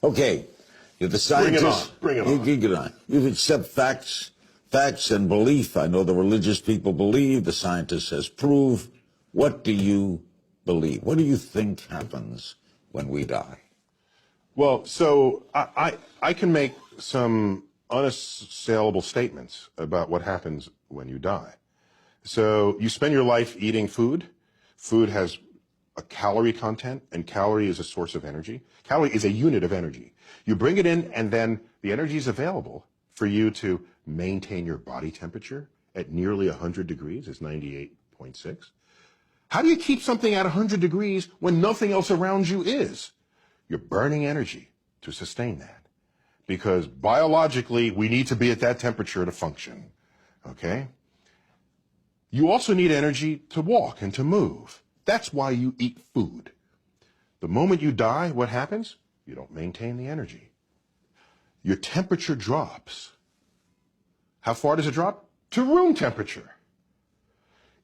Okay, you're the scientist. Bring it on. You get on. You accept facts and belief. I know the religious people believe, the scientist says prove. What do you believe? What do you think happens when we die? Well, so I can make some unassailable statements about what happens when you die. So you spend your life eating food. Food has a calorie content, and calorie is a source of energy. Calorie is a unit of energy. You bring it in, and then the energy is available for you to maintain your body temperature at nearly 100 degrees. It's 98.6. How do you keep something at 100 degrees when nothing else around you is? You're burning energy to sustain that. Because biologically, we need to be at that temperature to function, okay? You also need energy to walk and to move. That's why you eat food. The moment you die, what happens? You don't maintain the energy. Your temperature drops. How far does it drop? To room temperature.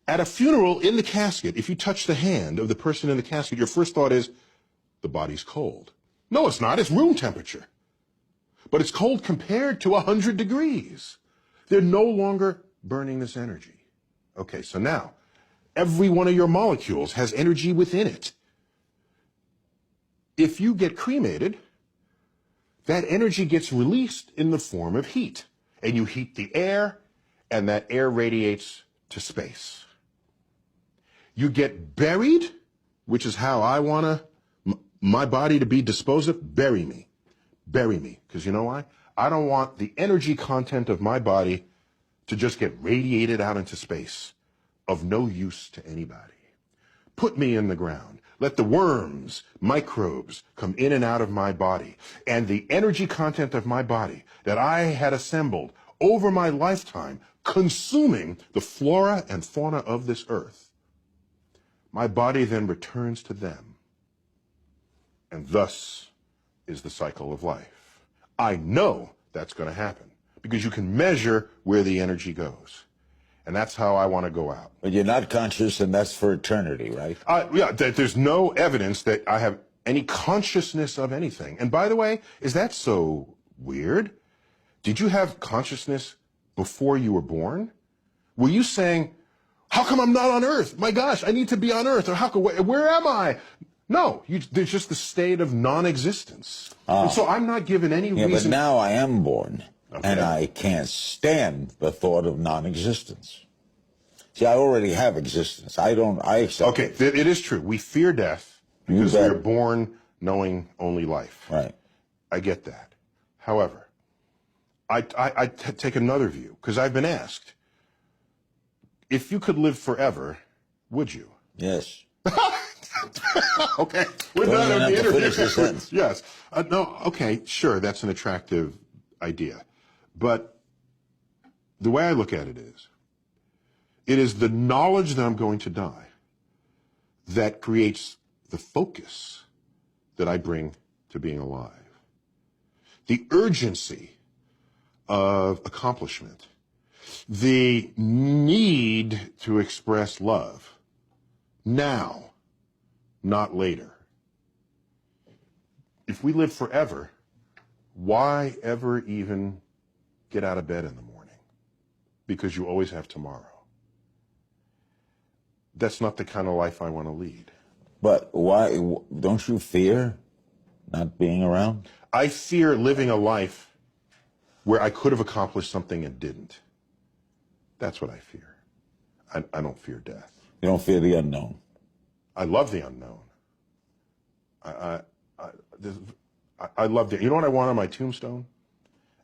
At a funeral, in the casket, if you touch the hand of the person in the casket, your first thought is, the body's cold. No, it's not. It's room temperature. But it's cold compared to 100 degrees. They're no longer burning this energy. Okay, so now, every one of your molecules has energy within it. If you get cremated, that energy gets released in the form of heat. And you heat the air, and that air radiates to space. You get buried, which is how I want my body to be disposed of. Bury me. Bury me. Because you know why? I don't want the energy content of my body to just get radiated out into space, of no use to anybody. Put me in the ground. Let the worms, microbes, come in and out of my body. And the energy content of my body that I had assembled over my lifetime, consuming the flora and fauna of this earth, my body then returns to them. And thus is the cycle of life. I know that's going to happen because you can measure where the energy goes. And that's how I want to go out. But you're not conscious, and that's for eternity, right? Yeah, there's no evidence that I have any consciousness of anything. And by the way, is that so weird? Did you have consciousness before you were born? Were you saying, how come I'm not on Earth? My gosh, I need to be on Earth. Or where am I? No, there's just the state of non-existence. And so I'm not given any reason. But now I am born. Okay. And I can't stand the thought of non-existence. See, I already have existence. I accept Okay, it. It is true. We fear death because we are born knowing only life. Right. I get that. However, I take another view, because I've been asked, if you could live forever, would you? Yes. Okay. We're Don't done even with the have to finish the interview. sentence. Yes. No, okay, sure, that's an attractive idea. But the way I look at it is the knowledge that I'm going to die that creates the focus that I bring to being alive. The urgency of accomplishment, the need to express love now, not later. If we live forever, why ever even get out of bed in the morning? Because you always have tomorrow. That's not the kind of life I want to lead. But why? Don't you fear not being around? I fear living a life where I could have accomplished something and didn't. That's what I fear. I don't fear death. You don't fear the unknown? I love the unknown. I love it. You know what I want on my tombstone?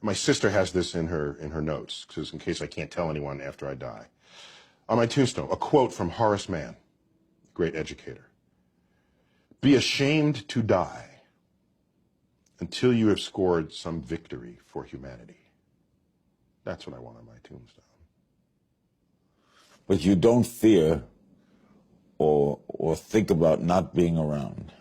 My sister has this in her notes, because in case I can't tell anyone after I die. On my tombstone, a quote from Horace Mann, great educator. Be ashamed to die until you have scored some victory for humanity. That's what I want on my tombstone. But you don't fear or think about not being around?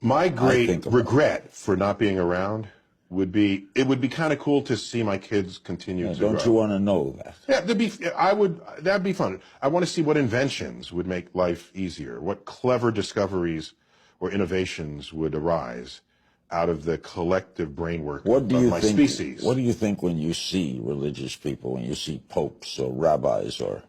My great regret for not being around would be, it would be kind of cool to see my kids continue to grow. Don't you want to know that? Yeah, that'd be fun. I want to see what inventions would make life easier, what clever discoveries or innovations would arise out of the collective brainwork What do of you my think? species. What do you think when you see religious people, when you see popes or rabbis or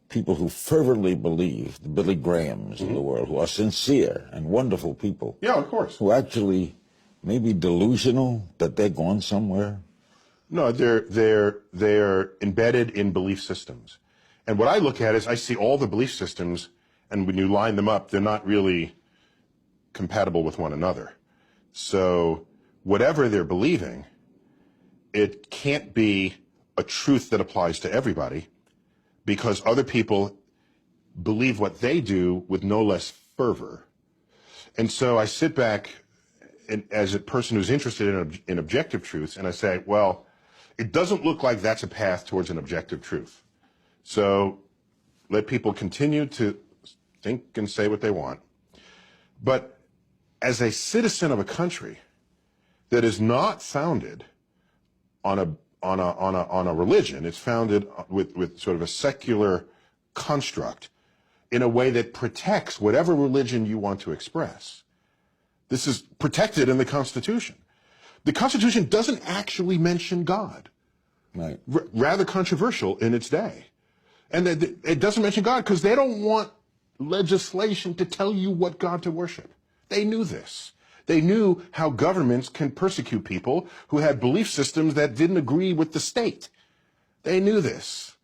people who fervently believe, the Billy Grahams of the world, who are sincere and wonderful people, Yeah, of course. who actually may be delusional that they're going somewhere? No, they're embedded in belief systems. And what I look at is I see all the belief systems, and when you line them up, they're not really compatible with one another. So whatever they're believing, it can't be a truth that applies to everybody, because other people believe what they do with no less fervor. And so I sit back and, as a person who's interested in objective truths, and I say, well, it doesn't look like that's a path towards an objective truth. So let people continue to think and say what they want. But as a citizen of a country that is not founded on a religion, it's founded with sort of a secular construct in a way that protects whatever religion you want to express. This is protected in the Constitution. The Constitution doesn't actually mention God. Right. Rather controversial in its day. And it doesn't mention God because they don't want legislation to tell you what God to worship. They knew this. They knew how governments can persecute people who had belief systems that didn't agree with the state. They knew this.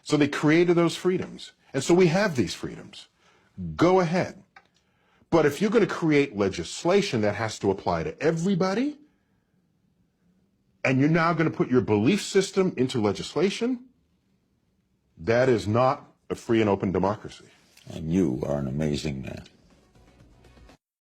So they created those freedoms. And so we have these freedoms. Go ahead. But if you're going to create legislation that has to apply to everybody, and you're now going to put your belief system into legislation, that is not a free and open democracy. And you are an amazing man.